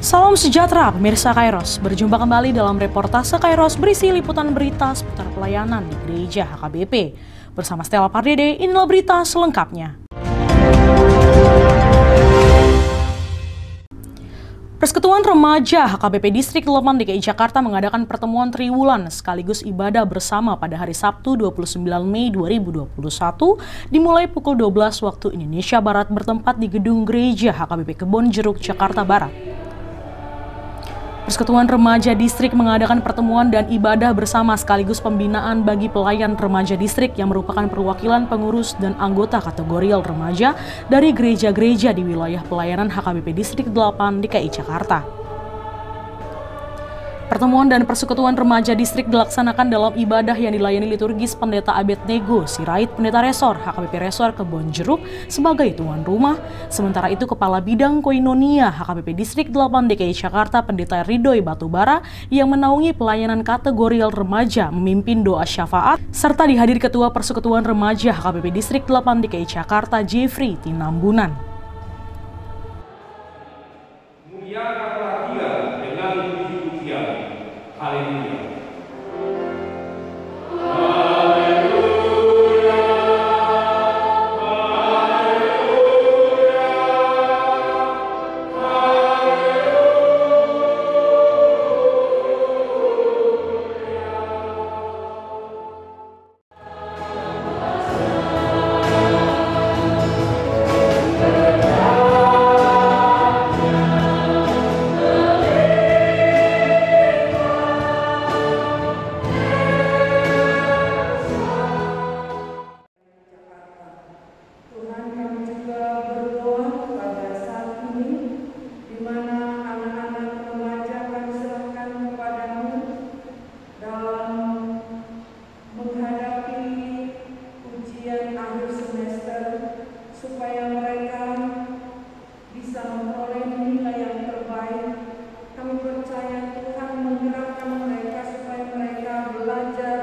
Salam sejahtera pemirsa Kairos, berjumpa kembali dalam reportase Kairos berisi liputan berita seputar pelayanan di Gereja HKBP. Bersama Stella Pardede, inilah berita selengkapnya. Persekutuan Remaja HKBP Distrik 8 DKI Jakarta mengadakan pertemuan triwulan sekaligus ibadah bersama pada hari Sabtu 29 Mei 2021 dimulai pukul 12 waktu Indonesia Barat bertempat di Gedung Gereja HKBP Kebonjeruk, Jakarta Barat. Persekutuan Remaja Distrik mengadakan pertemuan dan ibadah bersama sekaligus pembinaan bagi pelayan remaja distrik yang merupakan perwakilan pengurus dan anggota kategorial remaja dari gereja-gereja di wilayah pelayanan HKBP Distrik 8 DKI Jakarta. Pertemuan dan persekutuan remaja distrik dilaksanakan dalam ibadah yang dilayani liturgis Pendeta Abednego Sirait, Pendeta Resor HKBP Resor Kebonjeruk sebagai tuan rumah. Sementara itu Kepala Bidang Koinonia HKBP Distrik 8 DKI Jakarta Pendeta Ridhoy Batubara yang menaungi pelayanan kategorial remaja memimpin doa syafaat serta dihadiri Ketua Persekutuan Remaja HKBP Distrik 8 DKI Jakarta Jeffrey Tinambunan. Haleluya. Supaya mereka bisa memperoleh nilai yang terbaik. Kami percaya Tuhan menggerakkan mereka supaya mereka belajar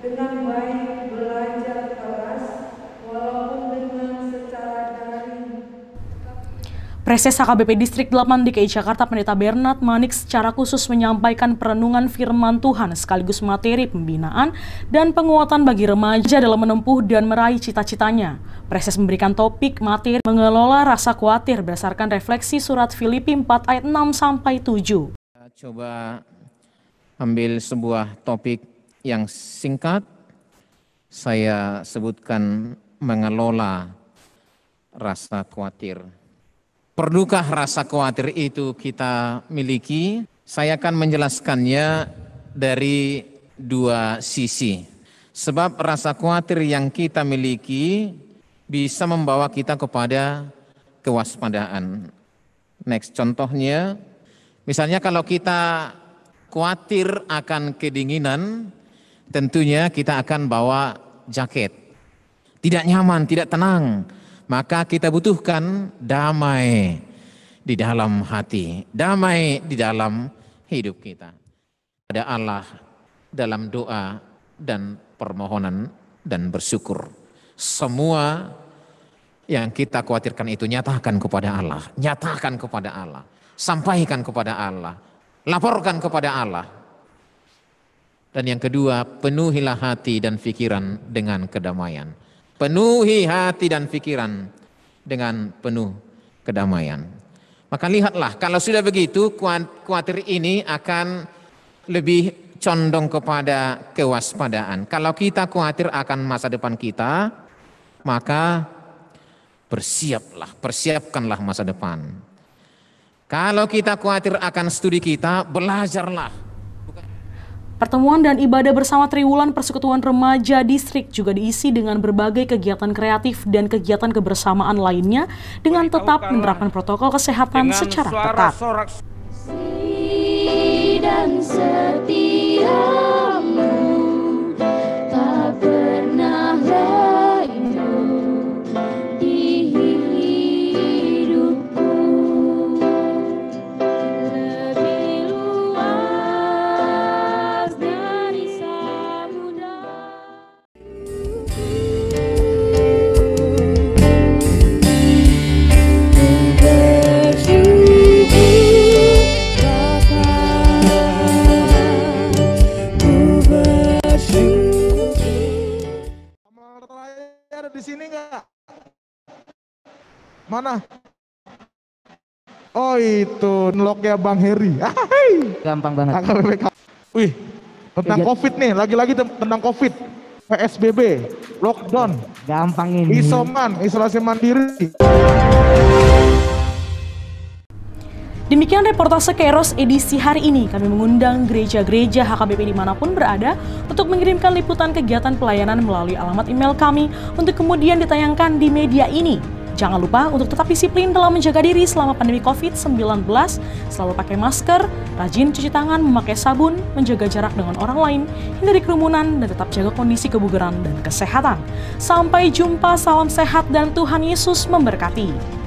dengan baik, belajar keras, walaupun dengan secara daring. Preses HKBP Distrik 8 DKI Jakarta Pendeta Bernard Manik secara khusus menyampaikan perenungan firman Tuhan sekaligus materi pembinaan dan penguatan bagi remaja dalam menempuh dan meraih cita-citanya. Preses memberikan topik materi mengelola rasa khawatir berdasarkan refleksi surat Filipi 4 ayat 6-7. Coba ambil sebuah topik yang singkat, saya sebutkan mengelola rasa khawatir. Perlukah rasa khawatir itu kita miliki? Saya akan menjelaskannya dari dua sisi. Sebab rasa khawatir yang kita miliki bisa membawa kita kepada kewaspadaan. Next, contohnya, misalnya kalau kita khawatir akan kedinginan, tentunya kita akan bawa jaket. Tidak nyaman, tidak tenang. Maka kita butuhkan damai di dalam hati, damai di dalam hidup kita. Pada Allah dalam doa dan permohonan dan bersyukur. Semua yang kita khawatirkan itu nyatakan kepada Allah, nyatakan kepada Allah, sampaikan kepada Allah, laporkan kepada Allah. Dan yang kedua, penuhilah hati dan pikiran dengan kedamaian. Penuhi hati dan pikiran dengan penuh kedamaian. Maka lihatlah, kalau sudah begitu, khawatir ini akan lebih condong kepada kewaspadaan. Kalau kita khawatir akan masa depan kita, maka persiapkanlah masa depan. Kalau kita khawatir akan studi kita, belajarlah. Pertemuan dan ibadah bersama Triwulan Persekutuan Remaja Distrik juga diisi dengan berbagai kegiatan kreatif dan kegiatan kebersamaan lainnya dengan tetap menerapkan protokol kesehatan secara ketat. Dan setiamu tak pernah layu di hidupku. Lebih luas dari samudra. Bersyukur mana? Oh itu ngeloknya Bang Heri. Gampang banget. Wih, tentang COVID nih, lagi-lagi tentang COVID. PSBB, lockdown, Gampang ini. isoman, isolasi mandiri. Demikian reportase Kairos edisi hari ini. Kami mengundang gereja-gereja HKBP dimanapun berada untuk mengirimkan liputan kegiatan pelayanan melalui alamat email kami untuk kemudian ditayangkan di media ini. Jangan lupa untuk tetap disiplin dalam menjaga diri selama pandemi COVID-19, selalu pakai masker, rajin cuci tangan, memakai sabun, menjaga jarak dengan orang lain, hindari kerumunan, dan tetap jaga kondisi kebugaran dan kesehatan. Sampai jumpa, salam sehat dan Tuhan Yesus memberkati.